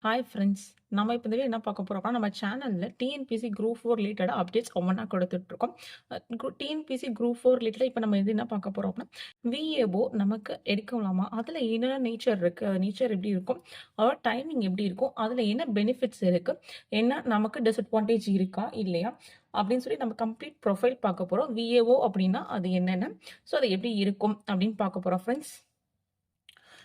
Hi friends. நம்ம இப்போ இந்த வீடியோ என்ன பார்க்க போறோம் அப்படின்னா, நம்ம சேனல்ல டிஎன்பிஎஸ்சி குரூப் 4 ரிலேட்டடா அப்டேட்ஸ் ஒவ்வொன்னா கொடுத்துட்ருக்கோம். டிஎன்பிஎஸ்சி குரூப் 4 ரிலேட்டடா இப்போ நம்ம இது என்ன பார்க்க போறோம் அப்படின்னா, விஏஓ நமக்கு எடுக்கலாமா? அதில என்னென்ன நேச்சர் இருக்கு? நேச்சர் எப்படி இருக்கும்? அதோட டைமிங் எப்படி இருக்கும்? அதில என்ன பெனிஃபிட்ஸ் இருக்கு? என்ன நமக்கு டிஸ்அட்வான்டேஜ் இருக்கா? இல்லையா? அப்படின்னு சொல்லி நம்ம கம்ப்ளீட் ப்ரொஃபைல் பார்க்க போறோம். விஏஓ அப்படின்னா அது என்னென்ன? ஸோ அது எப்படி இருக்கும்? அப்படின்னு பார்க்க போறோம் ஃப்ரெண்ட்ஸ்.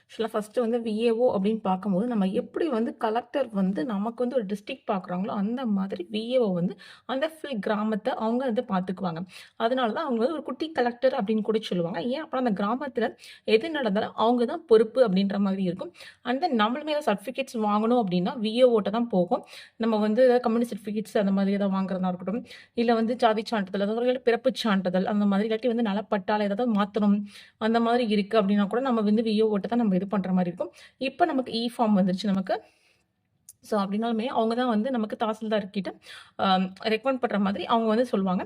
ஆக்சுவலா ஃபர்ஸ்ட்டு வந்து விஏஓ அப்படின்னு பார்க்கும்போது, நம்ம எப்படி வந்து கலெக்டர் வந்து நமக்கு வந்து ஒரு டிஸ்ட்ரிக்ட் பார்க்குறாங்களோ, அந்த மாதிரி விஏஓ வந்து அந்த ஃபுல் கிராமத்த அவங்க வந்து பார்த்துக்குவாங்க. அதனால தான் அவங்க வந்து ஒரு குட்டி கலெக்டர் அப்படின்னு கூட சொல்லுவாங்க. ஏன் அப்பன்னா அந்த கிராமத்தில எது நடந்தாலும் அவங்க தான் பொறுப்பு அப்படின்ற மாதிரி இருக்கும். அண்ட் தென் நம்மளுமே ஏதாவது சர்டிஃபிகேட்ஸ் வாங்கணும் அப்படின்னா, விஏஓட்ட தான் போகும். நம்ம வந்து ஏதாவது கம்யூனிட்டி சர்டிஃபிகேட்ஸ் அந்த மாதிரி ஏதாவது வாங்குறதா இருக்கட்டும், இல்ல வந்து ஜாதி சான்றிதழ், அதாவது பிறப்புச் சான்றிதழ் அந்த மாதிரி இல்லாட்டி வந்து நலப்பட்டால ஏதாவது மாத்தணும் அந்த மாதிரி இருக்கு அப்படின்னா கூட நம்ம வந்து விஓஓட்ட தான் நம்ம இது பண்ற மாரி இருக்கும். இப்ப நமக்கு ஃபார்ம் வந்துருச்சு நமக்கு. ஸோ அப்படின்னாலுமே அவங்க தான் வந்து நமக்கு தாசில்தார் கிட்ட அ ரெக்கமெண்ட் பண்ற மாதிரி அவங்க வந்து சொல்லுவாங்க.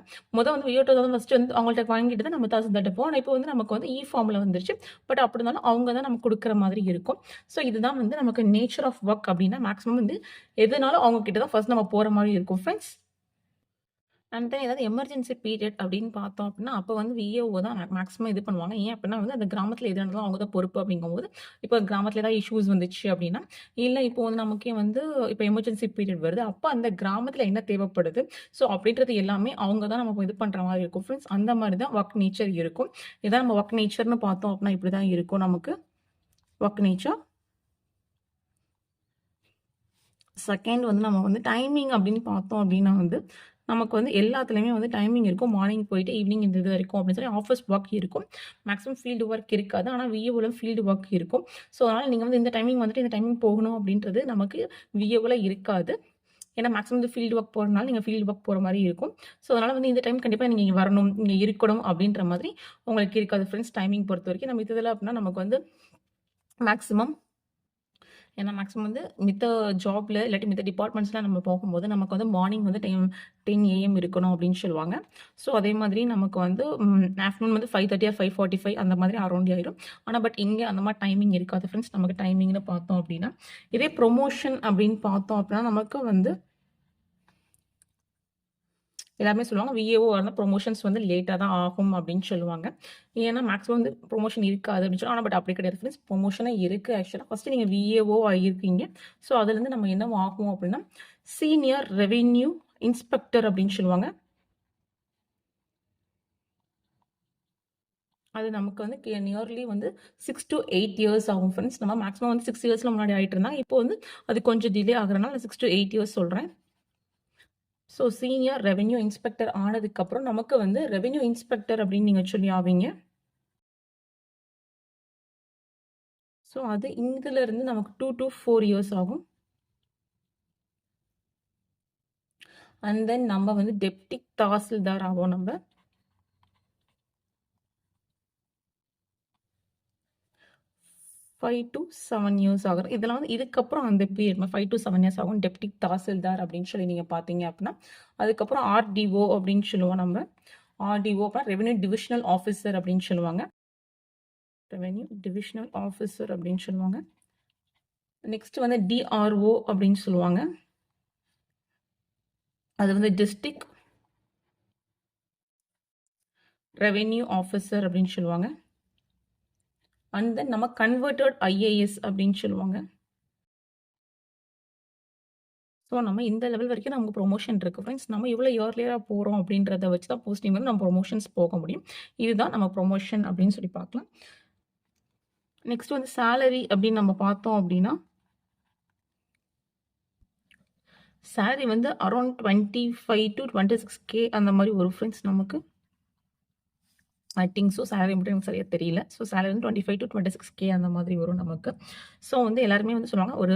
வந்து விஓட்ட தான் ஃபர்ஸ்ட்டு வந்து அவங்கள்ட்ட வாங்கிட்டு தான் நம்ம தாசில்தார்ட்ட போவோம். ஆனா இப்போ வந்து நமக்கு வந்து ஃபார்ம்ல வந்துருச்சு. பட் அப்படி இருந்தாலும் அவங்க தான் நமக்கு குடுக்குற மாதிரி இருக்கும். ஸோ இதுதான் வந்து நமக்கு நேச்சர் ஆஃப் ஒர்க் அப்படின்னா மேக்ஸிமம் வந்து எதுனாலும் அவங்க கிட்ட தான் ஃபர்ஸ்ட் நம்ம போற மாரி இருக்கும் ஃப்ரெண்ட்ஸ். அண்ட் தென் ஏதாவது எமர்ஜென்சி பீரியட் அப்படின்னு பார்த்தோம் அப்படின்னா, அப்போ வந்து விஏஓ தான் மேக்ஸிமம் இது பண்ணுவாங்க. ஏன் அப்படின்னா வந்து அந்த கிராமத்தில எது நடந்தாலும் அவங்க தான் பொறுப்பு அப்படிங்கும்போது, இப்போ கிராமத்தில ஏதாவது இஷ்யூஸ் வந்துச்சு அப்படின்னா, இல்ல இப்போ வந்து நமக்கே வந்து இப்போ எமர்ஜென்சி பீரியட் வருது. அப்போ அந்த கிராமத்தில என்ன தேவைப்படுது? ஸோ அப்படின்றது எல்லாமே அவங்க தான் நமக்கு இது பண்ற மாரி இருக்கும் ஃப்ரெண்ட்ஸ். அந்த மாரி தான் ஒர்க் நேச்சர் இருக்கும். இதான் நம்ம ஒர்க் நேச்சர்ன்னு பார்த்தோம் அப்படின்னா இப்படி தான் இருக்கும் நமக்கு. Work nature. செகண்ட் வந்து நம்ம வந்து டைமிங் அப்படின்னு பார்த்தோம் அப்படின்னா வந்து, நமக்கு வந்து எல்லாத்துலயுமே வந்து டைமிங் இருக்கும். மார்னிங் போயிட்டு ஈவினிங் இந்த இது வரைக்கும் அப்படின்னு சொல்லி ஆஃபீஸ் ஒர்க் இருக்கும். மேக்ஸிமம் ஃபீல்டு ஒர்க் இருக்காது. ஆனா விஏஓல ஃபீல்டு ஒர்க் இருக்கும். ஸோ அதனால நீங்க வந்து இந்த டைமிங் வந்துட்டு இந்த டைமிங் போகணும் அப்படின்றது நமக்கு விஏஓல இருக்காது. ஏன்னா மேக்ஸிமம் வந்து ஃபீல்டு ஒர்க் போறனால நீங்க ஃபீல்டு ஒர்க் போற மாரி இருக்கும். ஸோ அதனால வந்து இந்த டைம் கண்டிப்பா நீங்க இங்க வரணும், இங்க இருக்கணும் அப்படின்ற மாதிரி உங்களுக்கு இருக்காது ஃப்ரெண்ட்ஸ் டைமிங் பொறுத்தவரைக்கும். நம்ம மித்ததுல அப்படின்னா நமக்கு வந்து மேக்ஸிமம் ஏன்னா மேக்ஸிமம் வந்து மித்த ஜாப்ல இல்லாட்டி மித்த டிபார்ட்மெண்ட்ஸ்லாம் நம்ம போகும்போது நமக்கு வந்து மார்னிங் வந்து 10 ஏஎம் இருக்கணும் அப்படின்னு சொல்லுவாங்க. ஸோ அதே மாதிரி நமக்கு வந்து ஆஃப்டர்நூன் வந்து 5:30 5:45 அந்த மாதிரி அரௌண்ட் ஆயிரும். ஆனால் பட் இங்கே அந்த மாதிரி டைமிங் இருக்காது ஃப்ரெண்ட்ஸ். நமக்கு டைமிங்னு பார்த்தோம் அப்படின்னா, இதே ப்ரொமோஷன் அப்படின்னு பார்த்தோம் அப்படின்னா நமக்கு வந்து எல்லாருமே சொல்லுவாங்க விஏஓ வந்து ப்ரொமோஷன்ஸ் வந்து லேட்டா தான் ஆகும் அப்படின்னு சொல்லுவாங்க. ஏன்னா மேக்ஸிமம் வந்து ப்ரொமோஷன் இருக்காது அப்படின்னு சொல்லுவாங்க. ஆனா பட் அப்படி கிடையாது ஃப்ரெண்ட்ஸ். ப்ரொமோஷனே இருக்கு ஆக்சுவலா. ஃபர்ஸ்ட் நீங்க விஏஓ ஆகியிருக்கீங்க. ஸோ அதுலேருந்து நம்ம என்ன ஆகும் அப்படின்னா, சீனியர் ரெவென்யூ இன்ஸ்பெக்டர் அப்படின்னு சொல்லுவாங்க. அது நமக்கு வந்து நியர்லி வந்து 6 to 8 இயர்ஸ் ஆகும் ஃப்ரெண்ட்ஸ். நம்ம மேக்ஸிமம் வந்து 6 இயர்ஸ்ல முன்னாடி ஆயிட்டு இருந்தாங்க. இப்போ வந்து அது கொஞ்சம் டிலே ஆகுறனால 6 to 8 இயர்ஸ் சொல்றேன். ஸோ சீனியர் ரெவென்யூ இன்ஸ்பெக்டர் ஆனதுக்கப்புறம் நமக்கு வந்து ரெவென்யூ இன்ஸ்பெக்டர் அப்படின்னு நீங்க சொல்லி ஆவீங்க. ஸோ அது இதிலிருந்து நமக்கு 2 to 4 இயர்ஸ் ஆகும். அண்ட் தென் நம்ம வந்து டெப்டி தாசில்தார் ஆவோம் நம்ம. 5 to 7 இயர்ஸ் ஆகும். இதெல்லாம் வந்து இதுக்கப்புறம் அந்த பீரியட் 5 to 7 இயர்ஸ் ஆகும். டெப்டி தாசில்தார் அப்படின்னு சொல்லி நீங்க பார்த்தீங்க அப்படின்னா, அதுக்கப்புறம் ஆர்டிஓ அப்படின்னு சொல்லுவோம் நம்ம. ஆர்டிஓ அப்புறம் ரெவென்யூ டிவிஷனல் ஆஃபீசர் அப்படின்னு சொல்லுவாங்க. ரெவென்யூ டிவிஷனல் ஆஃபீசர் அப்படின்னு சொல்லுவாங்க. நெக்ஸ்ட் வந்து டிஆர்ஓ அப்படின்னு சொல்லுவாங்க. அது வந்து டிஸ்ட்ரிக்ட் ரெவென்யூ ஆஃபீசர் அப்படின்னு சொல்லுவாங்க. அண்ட் தென் நம்ம கன்வெர்ட்டட் ஐஏஎஸ் அப்படின்னு சொல்லுவாங்க. ஸோ நம்ம இந்த லெவல் வரைக்கும் நமக்கு ப்ரொமோஷன் இருக்கு ஃப்ரெண்ட்ஸ். நம்ம இவ்வளோ இயர்லியரா போறோம் அப்படின்றத வச்சு தான் போஸ்டிங் வந்து நம்ம ப்ரொமோஷன்ஸ் போக முடியும். இதுதான் நம்ம ப்ரொமோஷன் அப்படின்னு சொல்லி பார்க்கலாம். நெக்ஸ்ட் வந்து சேலரி அப்படின்னு நம்ம பார்த்தோம் அப்படின்னா, சேலரி வந்து அரௌண்ட் 25 to 26K அந்த மாதிரி வரும் ஃப்ரெண்ட்ஸ் நமக்கு. I think so. சேலரி மட்டும் எனக்கு சரியா தெரியல. ஸோ சேலரி வந்து 25 to 26K அந்த மாதிரி வரும் நமக்கு. ஸோ வந்து எல்லாருமே வந்து சொல்லுவாங்க, ஒரு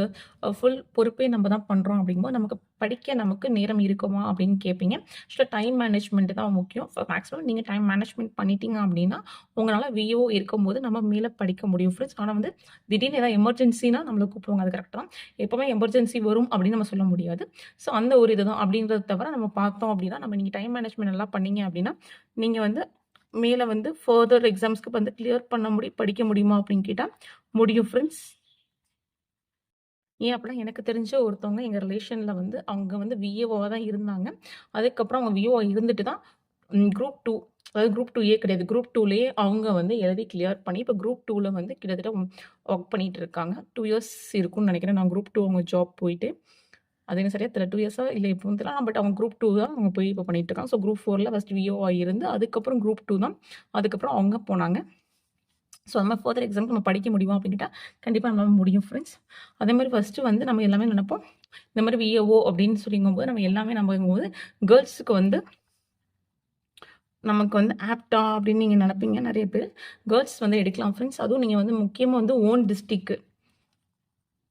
ஃபுல் பொறுப்பே நம்ம தான் பண்றோம் அப்படிங்கும்போது, நமக்கு படிக்க நமக்கு நேரம் இருக்குமா அப்படின்னு கேட்பீங்க. ஆக்சுவலா டைம் மேனேஜ்மெண்ட் தான் முக்கியம். மேக்ஸிமம் நீங்க டைம் மேனேஜ்மெண்ட் பண்ணிட்டீங்க அப்படின்னா, உங்களால விஓ இருக்கும்போது நம்ம மேல படிக்க முடியும் ஃப்ரெண்ட்ஸ். ஆனா வந்து திடீர்னு ஏதாவது எமர்ஜென்சினா நம்மள கூப்பிடுவாங்க. அது கரெக்ட் தான். எப்பவுமே எமர்ஜென்சி வரும் அப்படின்னு நம்ம சொல்ல முடியாது. ஸோ அந்த ஒரு இதுதான். அப்படின்றத தவிர நம்ம பார்த்தோம் அப்படின்னா, நீங்க டைம் மேனேஜ்மெண்ட் நல்லா பண்ணீங்க அப்படின்னா, நீங்க வந்து மேல வந்து ஃபர்தர் எக்ஸாம்ஸ்க்கு வந்து கிளியர் பண்ண படிக்க முடியுமா அப்படின்னு கேட்டா முடியும் ஃப்ரெண்ட்ஸ். ஏன் அப்படின்னா, எனக்கு தெரிஞ்ச ஒருத்தவங்க எங்க ரிலேஷன்ல வந்து அவங்க வந்து விஏஓவா தான் இருந்தாங்க. அதுக்கப்புறம் அவங்க விஏஓ இருந்துட்டு தான் குரூப் 2 அதாவது குரூப் 2ஏ கிடையாது. குரூப் 2லயே அவங்க வந்து எழுதி கிளியர் பண்ணி, இப்ப குரூப் 2ல வந்து கிட்டத்தட்ட ஒர்க் பண்ணிட்டு இருக்காங்க. 2 இயர்ஸ் இருக்கும்னு நெனைக்கிறேன். நான் குரூப் 2 அவங்க ஜாப் போயிட்டு. அது எனக்கு சரியா தெரியல. 2 இயர்ஸா இல்ல எப்போன்னு தெரியல. பட் அவங்க குரூப் 2 தான் அவங்க போய் இப்ப பண்ணிட்டு இருக்காங்க. ஸோ குரூப் 4ல ஃபர்ஸ்ட் விஏஓவா இருந்து, அதுக்கப்புறம் குரூப் 2 தான். அதுக்கப்புறம் அவங்க போனாங்க. ஸோ அது மாரி ஃபர்தர் எக்ஸாம்க்கு நம்ம படிக்க முடியுமா அப்படின்னு கேட்டா, கண்டிப்பா நம்மளால முடியும் ஃப்ரெண்ட்ஸ். அதேமாரி ஃபர்ஸ்ட்டு வந்து நம்ம எல்லாமே நெனைப்போம். இந்த மாரி விஏஓ அப்படின்னு சொல்லிங்கும்போது, நம்ம எல்லாமே நம்பும்போது, கேர்ல்ஸுக்கு வந்து நமக்கு வந்து ஆப்ட்டா அப்படின்னு நீங்க நெனைப்பீங்க நெறைய பேரு. கேர்ல்ஸ் வந்து எடுக்கலாம் ஃப்ரெண்ட்ஸ். அதுவும் நீங்க வந்து முக்கியமா வந்து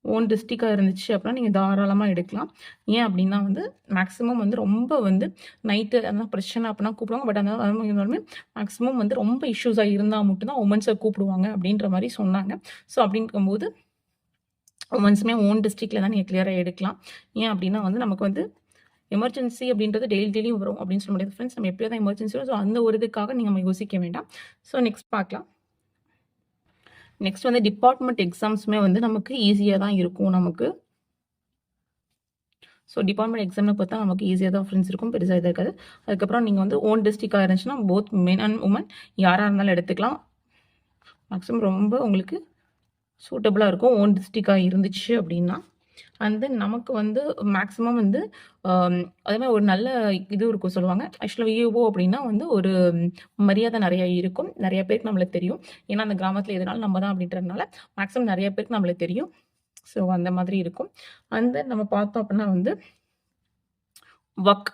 ஓன் டிஸ்ட்ரிக்ட்டா இருந்துச்சு அப்படின்னா, நீங்க தாராளமா எடுக்கலாம். ஏன் அப்படின்னா வந்து, மேக்ஸிமம் வந்து ரொம்ப வந்து நைட்டு எதனா பிரச்சனை அப்படின்னா கூப்பிடுவாங்க. பட் அந்த இருந்தாலுமே மேக்ஸிமம் வந்து ரொம்ப இஷ்யூஸா இருந்தா மட்டும் தான் வுமன்ஸ கூப்பிடுவாங்க அப்படின்ற மாரி சொன்னாங்க. ஸோ அப்படிங்கும்போது வுமன்ஸுமே ஓன் டிஸ்ட்ரிக்ட்ல தான் நீங்க கிளியரா எடுக்கலாம். ஏன் அப்படின்னா வந்து நமக்கு வந்து எமர்ஜென்சி அப்படின்றது டெய்லியும் வரும் அப்படின்னு சொல்ல முடியாது ஃப்ரெண்ட்ஸ். நம்ம எப்படியாவது எமர்ஜென்சி வரும். ஸோ அந்த ஒரு இதுக்காக நீங்க நம்ம யோசிக்க வேண்டாம். ஸோ நெக்ஸ்ட் பார்க்கலாம். நெக்ஸ்ட் வந்து டிபார்ட்மெண்ட் எக்ஸாம்ஸுமே வந்து நமக்கு ஈஸியா தான் இருக்கும் நமக்கு. ஸோ டிபார்ட்மெண்ட் எக்ஸாம்னு பார்த்தா நமக்கு ஈஸியா தான் ஃப்ரெண்ட்ஸ் இருக்கும். பெருசா இது இருக்காது. அதுக்கப்புறம் நீங்க வந்து ஓன் டிஸ்ட்ரிக்ட்டா இருந்துச்சுன்னா, போத் மென் அண்ட் வுமன் யாரா இருந்தாலும் எடுத்துக்கலாம். மேக்ஸிமம் ரொம்ப உங்களுக்கு சூட்டபிளா இருக்கும். ஓன் டிஸ்ட்ரிக்ட்டா இருந்துச்சு அப்படின்னா. அண்ட் தென் நமக்கு வந்து மேக்ஸிமம் வந்து அதே மாரி ஒரு நல்ல இது இருக்கும் சொல்லுவாங்க. ஆக்சுவலா விஏஓ அப்படின்னா வந்து ஒரு மரியாதை நெறைய இருக்கும். நெறைய பேருக்கு நம்மள தெரியும். ஏன்னா அந்த கிராமத்தில எதுனாலும் நம்ம தான் அப்படின்றதுனால, மேக்ஸிமம் நெறைய பேருக்கு நம்மள தெரியும். ஸோ அந்த மாதிரி இருக்கும். அண்ட் தென் நம்ம பார்த்தோம் அப்படின்னா வந்து ஒர்க்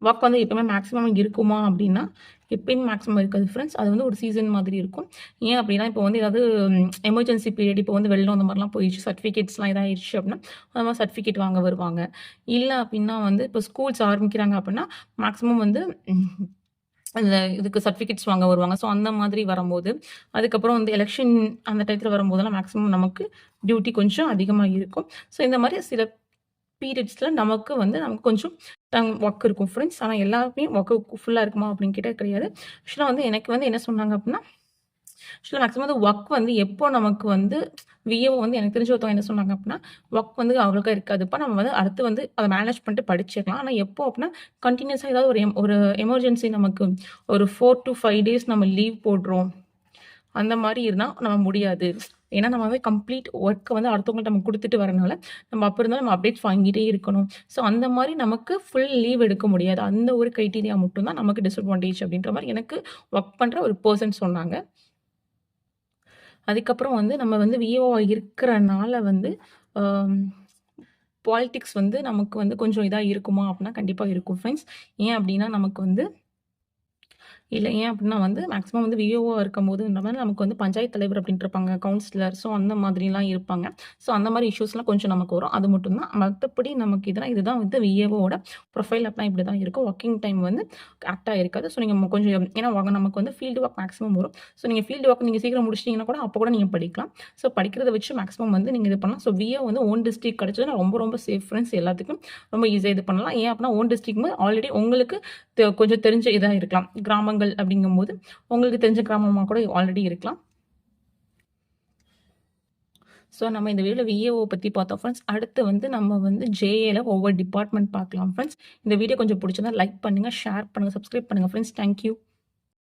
ஒர்க் வந்து எப்பவுமே மேக்ஸிமம் இருக்குமா அப்படின்னா, எப்பயுமே மேக்ஸிமம் இருக்காது ஃப்ரெண்ட்ஸ். அது வந்து ஒரு சீசன் மாதிரி இருக்கும். ஏன் அப்படின்னா, இப்போ வந்து ஏதாவது எமர்ஜென்சி பீரியட் இப்போ வந்து வெள்ளம் அந்த மாரிலாம் போயிடுச்சு, சர்டிஃபிகேட்ஸ்லாம் இதாயிருச்சு அப்படின்னா, அந்த மாரி சர்டிஃபிகேட் வாங்க வருவாங்க. இல்ல அப்படின்னா வந்து இப்போ ஸ்கூல்ஸ் ஆரம்பிக்கிறாங்க அப்படின்னா, மேக்ஸிமம் வந்து அந்த இதுக்கு சர்டிஃபிகேட்ஸ் வாங்க வருவாங்க. ஸோ அந்த மாதிரி வரும்போது, அதுக்கப்புறம் வந்து எலக்ஷன் அந்த டயத்துல வரும்போதெல்லாம் மேக்ஸிமம் நமக்கு டியூட்டி கொஞ்சம் அதிகமா இருக்கும். ஸோ இந்த மாரி சில பீரியட்ஸ்ல நமக்கு கொஞ்சம் ஒர்க் இருக்கும் ஃப்ரெண்ட்ஸ். ஆனா எல்லாருக்குமே ஒர்க் ஃபுல்லா இருக்குமா அப்படின்னு கேட்டா கிடையாது. ஆக்சுவலா வந்து எனக்கு வந்து என்ன சொன்னாங்க அப்படின்னா, ஆக்சுவலா மேக்ஸிமம் வந்து ஒர்க் வந்து எப்போ நமக்கு வந்து விஏஓ வந்து எனக்கு தெரிஞ்ச ஒருத்தவங்க என்ன சொன்னாங்க அப்படின்னா, ஒர்க் வந்து அவ்வளோக்கா இருக்காதுப்பா. நம்ம வந்து அடுத்து வந்து அத மேனேஜ் பண்ணிட்டு படிச்சுக்கலாம். ஆனா எப்போ அப்படின்னா, கன்டினியூஸா ஏதாவது ஒரு எமர்ஜென்சி நமக்கு ஒரு 4 to 5 டேஸ் நம்ம லீவ் போடுறோம். அந்த மாரி இருந்தா நம்ம முடியாது. ஏன்னா நம்ம வந்து கம்ப்ளீட் ஒர்க்க வந்து அடுத்தவங்கள்ட்ட நம்ம குடுத்துட்டு வரனால, நம்ம அப்ப இருந்தாலும் நம்ம அப்டேட்ஸ் வாங்கிட்டே இருக்கணும். ஸோ அந்த மாரி நமக்கு ஃபுல் லீவ் எடுக்க முடியாது. அந்த ஒரு கிரைட்டீரியா மட்டும் தான் நமக்கு டிஸ்அட்வான்டேஜ் அப்டின்ற மாரி எனக்கு ஒர்க் பண்ற ஒரு பெர்சன் சொன்னாங்க. அதுக்கப்புறம் வந்து நம்ம வந்து விஏஓவா இருக்கிறனால வந்து, அம் பாலிடிக்ஸ் வந்து நமக்கு வந்து கொஞ்சம் இதா இருக்குமா? அப்டின்னா கண்டிப்பா இருக்கும் ஃப்ரெண்ட்ஸ். ஏன் அப்டின்னா நமக்கு வந்து இல்ல. ஏன் அப்டின்னா வந்து மேக்ஸிமம் வந்து விஏஓவா இருக்கும்போது இந்த மாரி நமக்கு வந்து பஞ்சாயத்து தலைவர் அப்டின்ட்டு இருப்பாங்க. கவுன்சிலர் ஸோ அந்த மாதிரிலாம் இருப்பாங்க. ஸோ அந்த மாரி இஷ்யூஸ்லாம் கொஞ்சம் நமக்கு வரும். அது மட்டும் தான். மத்தபடி நமக்கு இதுதான் வந்து விஏஓவோட ப்ரொஃபைல் அப்டினா இப்டி தான் இருக்கும். ஒர்க்கிங் டைம் வந்து ஆக்ட்டா இருக்காது. ஸோ நீங்க கொஞ்சம் ஏன்னா நமக்கு வந்து ஃபீல்டு ஒர்க் மேக்ஸிமம் வரும். ஸோ நீங்க ஃபீல்டு ஒர்க் நீங்க சீக்கிரம் முடிச்சிட்டீங்கன்னா கூட அப்ப கூட நீங்க படிக்கலாம். ஸோ படிக்கிறத வச்சு மேக்ஸிமம் வந்து நீங்க இது பண்ணலாம். ஸோ விஏஓ வந்து ஓன் டிஸ்ட்ரிக்ட் கிடைச்சதுன்னா ரொம்ப ரொம்ப சேஃப் ஃப்ரெண்ட்ஸ் எல்லாத்துக்கும். ரொம்ப ஈஸியா இது பண்ணலாம். ஏன் அப்டின்னா ஓன் டிஸ்ட்ரிக்ட்ங்கும்போது ஆல்ரெடி உங்களுக்கு கொஞ்சம் தெரிஞ்ச இதா இருக்கலாம். கிராமங்கள் அப்படிங்கும்போது, உங்களுக்கு தெரிஞ்ச கிராமமா கூட ஆல்ரெடி இருக்கலாம். ஸோ நம்ம இந்த வீடியோல விஏஓ பத்தி பார்த்தோம் ஃப்ரெண்ட்ஸ். அடுத்து வந்து நம்ம வந்து ஜேஏல ஒவ்வொரு டிபார்ட்மெண்ட் பார்க்கலாம் ஃப்ரெண்ட்ஸ். இந்த வீடியோ கொஞ்சம் பிடிச்சிருந்தா லைக் பண்ணுங்க, ஷேர் பண்ணுங்க, சப்ஸ்கிரைப் பண்ணுங்க ஃப்ரெண்ட்ஸ். Thank you.